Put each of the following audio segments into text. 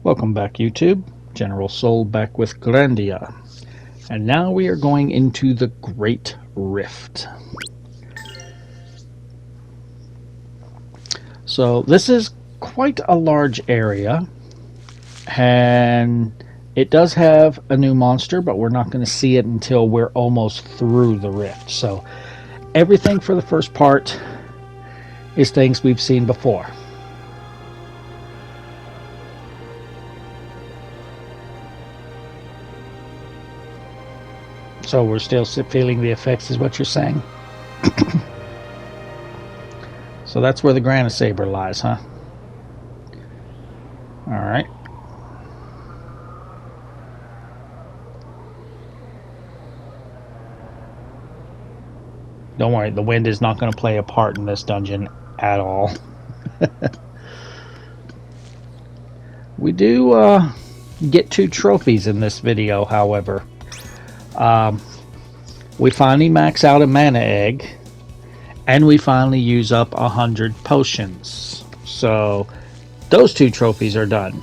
Welcome back, YouTube. General Soul back with Grandia. And now we are going into the Great Rift. So this is quite a large area, and it does have a new monster, but we're not going to see it until we're almost through the rift. So everything for the first part is things we've seen before. So we're still feeling the effects, is what you're saying? So that's where the Grandia Saber lies, huh? Alright. Don't worry, the wind is not going to play a part in this dungeon at all. We do get 2 trophies in this video, however. We finally max out a mana egg, and we finally use up 100 potions. So those 2 trophies are done.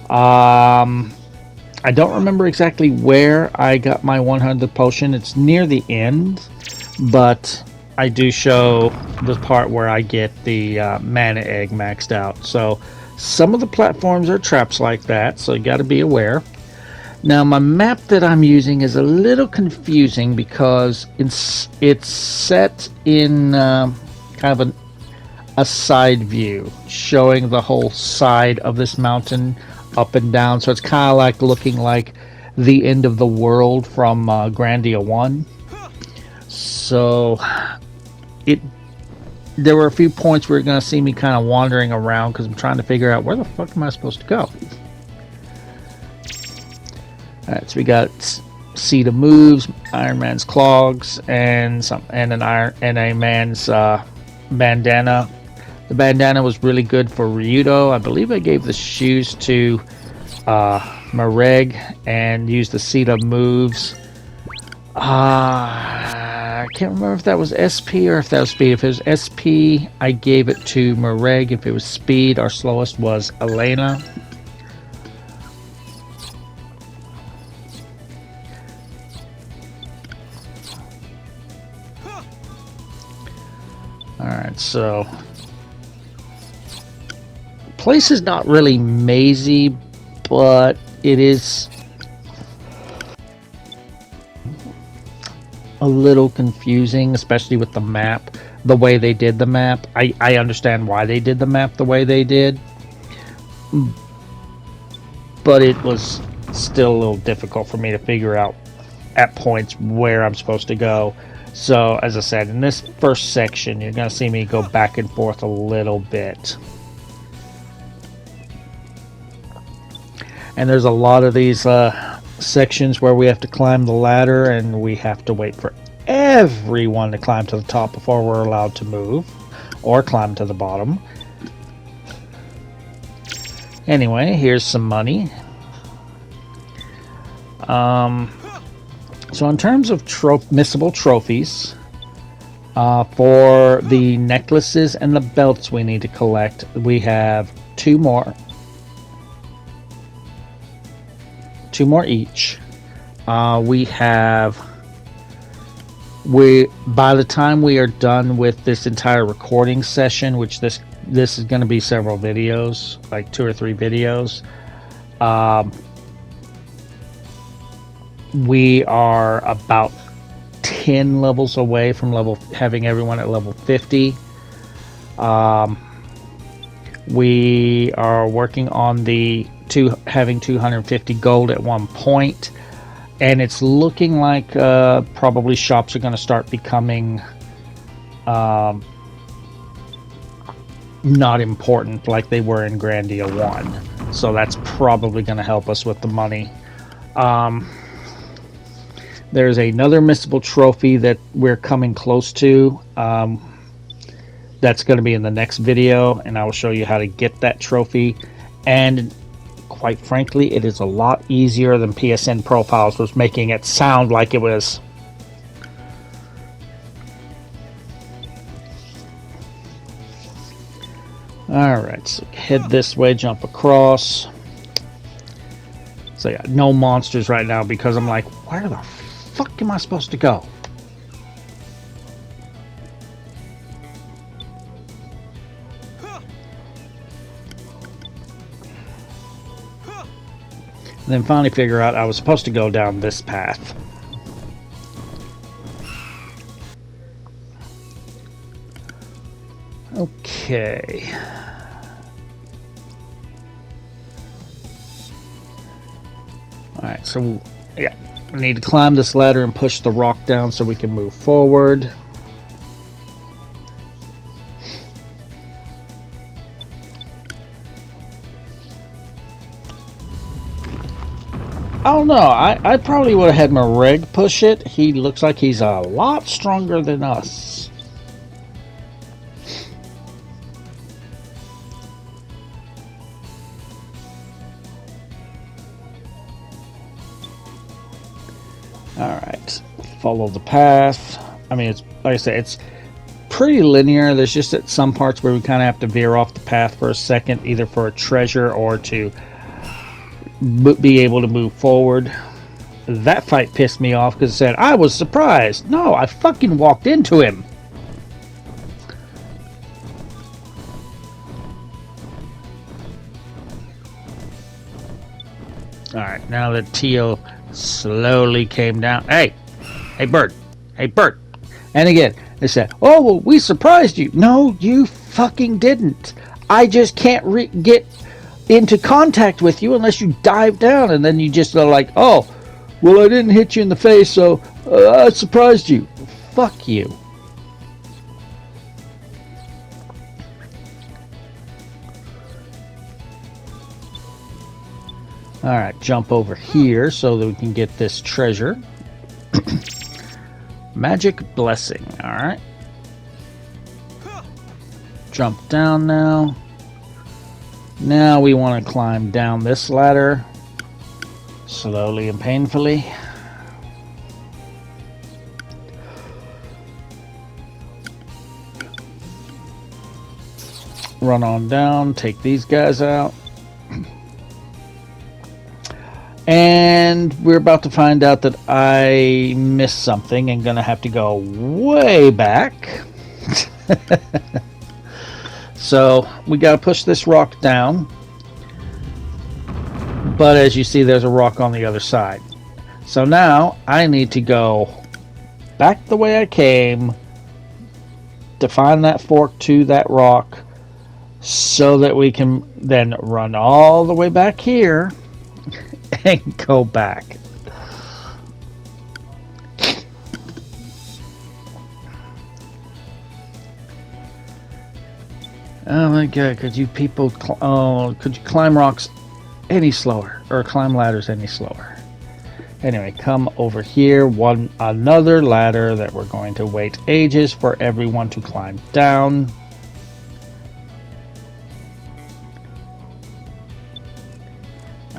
I don't remember exactly where I got my 100th potion. It's near the end, but I do show the part where I get the mana egg maxed out. So some of the platforms are traps like that, so you got to be aware. Now my map that I'm using is a little confusing because it's set in kind of a side view, showing the whole side of this mountain up and down. So it's kind of like looking like the end of the world from Grandia 1. So there were a few points where you're going to see me kind of wandering around because I'm trying to figure out where the fuck am I supposed to go. Alright, so we got Seed of Moves, Iron Man's Clogs, and a man's bandana. The bandana was really good for Ryudo. I believe I gave the shoes to Mareg and used the Seed of Moves. I can't remember if that was SP or if that was speed. If it was SP, I gave it to Mareg. If it was speed, our slowest was Elena. Alright, so place is not really mazy, but it is a little confusing, especially with the map, the way they did the map. I understand why they did the map the way they did, but it was still a little difficult for me to figure out at points where I'm supposed to go. So, as I said, in this first section, you're going to see me go back and forth a little bit. And there's a lot of these sections where we have to climb the ladder, and we have to wait for everyone to climb to the top before we're allowed to move, or climb to the bottom. Anyway, here's some money. So in terms of missable trophies, for the necklaces and the belts we need to collect, we have 2 more. 2 more each. By the time we are done with this entire recording session, which this is going to be several videos, like 2 or 3 videos, we are about 10 levels away from having everyone at level 50. We are working on having 250 gold at one point, and it's looking like probably shops are going to start becoming not important like they were in Grandia 1. So that's probably going to help us with the money. There's another missable trophy that we're coming close to. That's going to be in the next video, and I will show you how to get that trophy. And quite frankly, it is a lot easier than PSN Profiles was making it sound like it was. Alright, so head this way, jump across. So yeah, no monsters right now because I'm like, where the fuck am I supposed to go? And then finally figure out I was supposed to go down this path. Okay. Alright, so yeah, we need to climb this ladder and push the rock down so we can move forward. I don't know. I probably would have had Mareg push it. He looks like he's a lot stronger than us. Alright. Follow the path. I mean, it's like I said, it's pretty linear. There's just at some parts where we kind of have to veer off the path for a second, either for a treasure or to be able to move forward. That fight pissed me off because it said I was surprised. No, I fucking walked into him. Alright, now that Teal slowly came down. Hey Bert, and again they said, oh well, we surprised you. No, you fucking didn't. I just can't get into contact with you unless you dive down, and then you just are like, oh well, I didn't hit you in the face, so I surprised you. Fuck you. Alright, jump over here so that we can get this treasure. Magic blessing. Alright. Jump down now. Now we want to climb down this ladder. Slowly and painfully. Run on down, take these guys out. And we're about to find out that I missed something and gonna have to go way back. So we gotta push this rock down. But as you see, there's a rock on the other side. So now I need to go back the way I came to find that fork to that rock so that we can then run all the way back here and go back. Oh my god, could you people could you climb rocks any slower, or climb ladders any slower? Anyway, come over here. Another ladder that we're going to wait ages for everyone to climb down.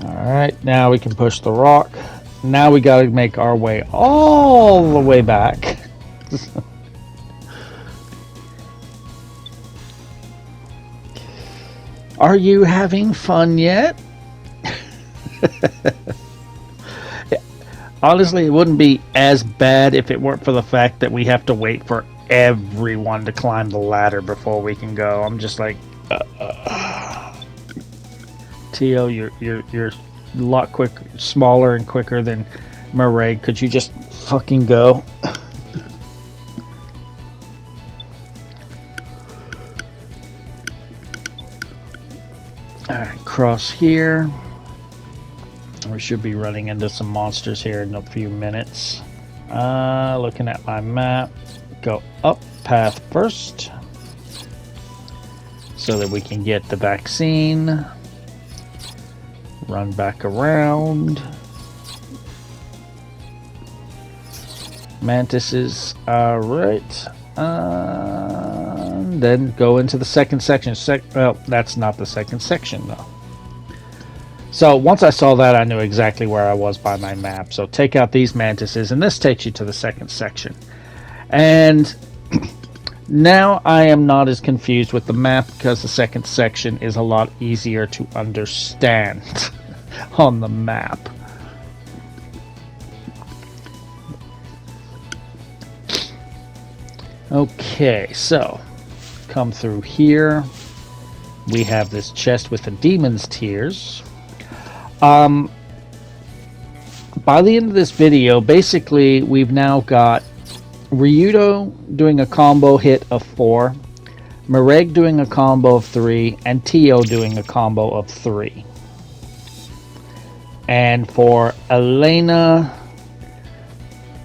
Alright, now we can push the rock. Now we gotta make our way all the way back. Are you having fun yet? Honestly, it wouldn't be as bad if it weren't for the fact that we have to wait for everyone to climb the ladder before we can go. I'm just like, Tio, you're a lot quicker, smaller and quicker than Murray. Could you just fucking go? Alright, cross here. We should be running into some monsters here in a few minutes. Looking at my map, go up path first so that we can get the vaccine. Run back around. Mantises, alright. Then go into the second section. Well, that's not the second section though. So once I saw that, I knew exactly where I was by my map. So take out these mantises, and this takes you to the second section. And Now I am not as confused with the map because the second section is a lot easier to understand on the map. Okay, so come through here. We have this chest with the demon's tears. By the end of this video, basically we've now got Ryudo doing a combo hit of 4, Mareg doing a combo of 3, and Tio doing a combo of 3. And for Elena,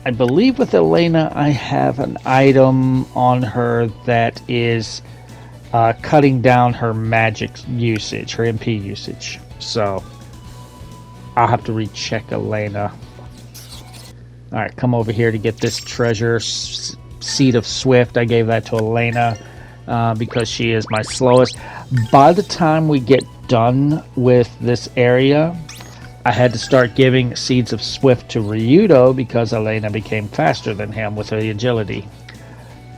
I believe with Elena I have an item on her that is cutting down her magic usage, her MP usage. So I'll have to recheck Elena. Alright, come over here to get this treasure. Seed of Swift. I gave that to Elena because she is my slowest. By the time we get done with this area, I had to start giving Seeds of Swift to Ryudo because Elena became faster than him with her agility.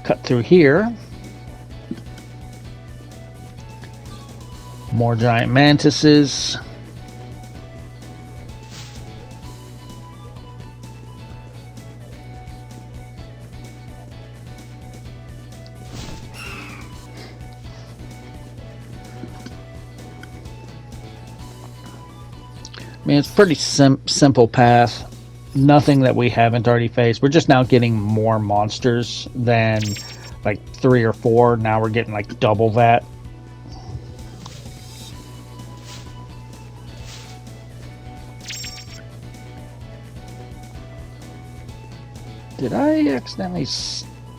Cut through here. More giant mantises. I mean, it's a pretty simple path. Nothing that we haven't already faced. We're just now getting more monsters than like 3 or 4. Now we're getting like double that. Did I accidentally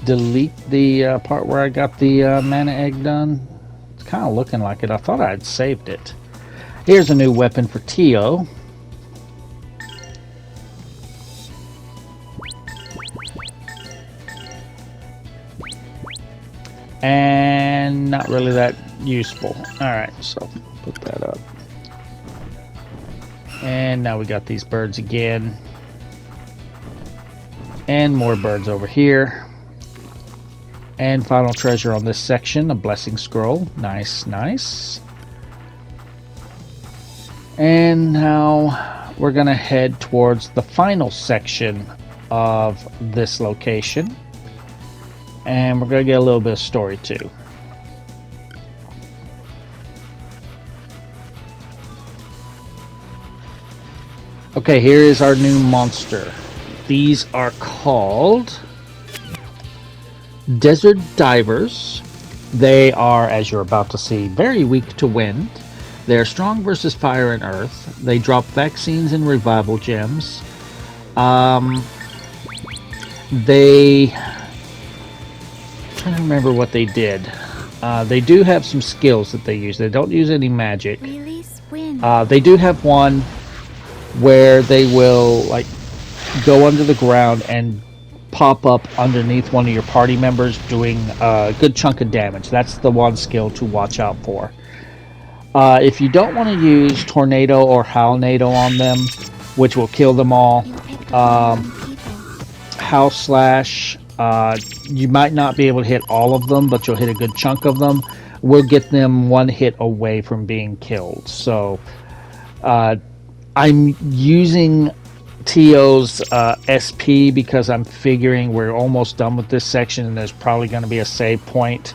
delete the part where I got the mana egg done? It's kind of looking like it. I thought I had saved it. Here's a new weapon for Tio. And not really that useful. Alright, so put that up. And now we got these birds again. And more birds over here. And final treasure on this section, a blessing scroll. Nice, nice. And now we're going to head towards the final section of this location. And we're going to get a little bit of story too. Okay, here is our new monster. These are called Desert Divers. They are, as you're about to see, very weak to wind. They are strong versus fire and earth. They drop vaccines and revival gems. They... I'm trying to remember what they did. They do have some skills that they use. They don't use any magic. They do have one where they will like go under the ground and pop up underneath one of your party members, doing a good chunk of damage. That's the one skill to watch out for. If you don't want to use Tornado or Howlnado on them, which will kill them all, House Slash, you might not be able to hit all of them, but you'll hit a good chunk of them. We'll get them one hit away from being killed. So I'm using Tio's SP because I'm figuring we're almost done with this section and there's probably going to be a save point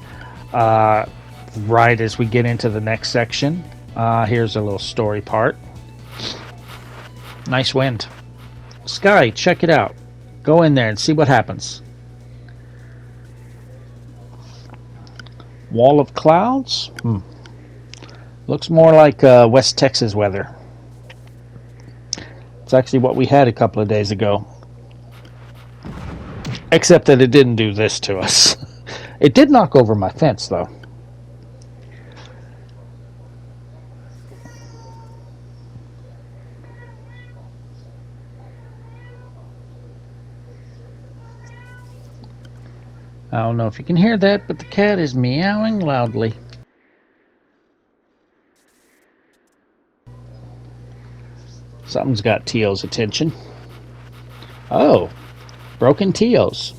right as we get into the next section. Here's a little story part. Nice wind. Sky, check it out. Go in there and see what happens. Wall of clouds? Looks more like West Texas weather. It's actually what we had a couple of days ago. Except that it didn't do this to us. It did knock over my fence, though. I don't know if you can hear that, but the cat is meowing loudly. Something's got Tio's attention. Oh, broken Tio's.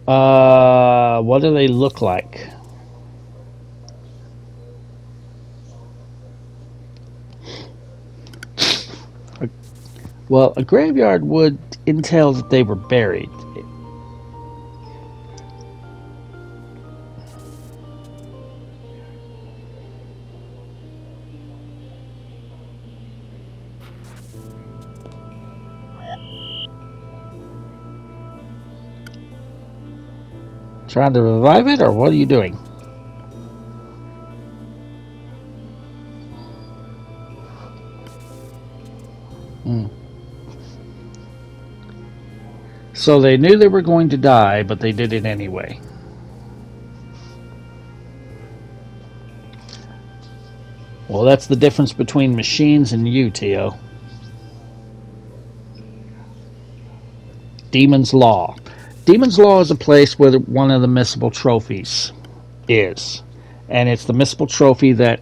What do they look like? Well, a graveyard would entail that they were buried. Trying to revive it, or what are you doing? Hmm. So they knew they were going to die, but they did it anyway. Well, that's the difference between machines and you, Tio. Demon's Law. Demon's Law is a place where one of the missable trophies is. And it's the missable trophy that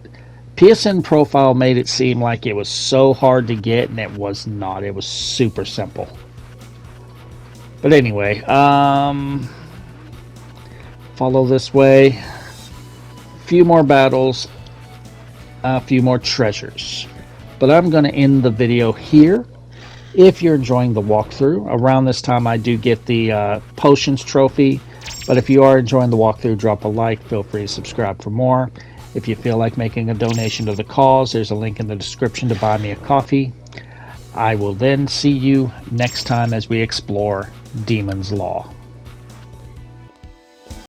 PSN Profile made it seem like it was so hard to get, and it was not. It was super simple. But anyway, follow this way. A few more battles, a few more treasures. But I'm going to end the video here. If you're enjoying the walkthrough, around this time I do get the potions trophy. But if you are enjoying the walkthrough, drop a like. Feel free to subscribe for more. If you feel like making a donation to the cause, there's a link in the description to buy me a coffee. I will then see you next time as we explore Demon's Law.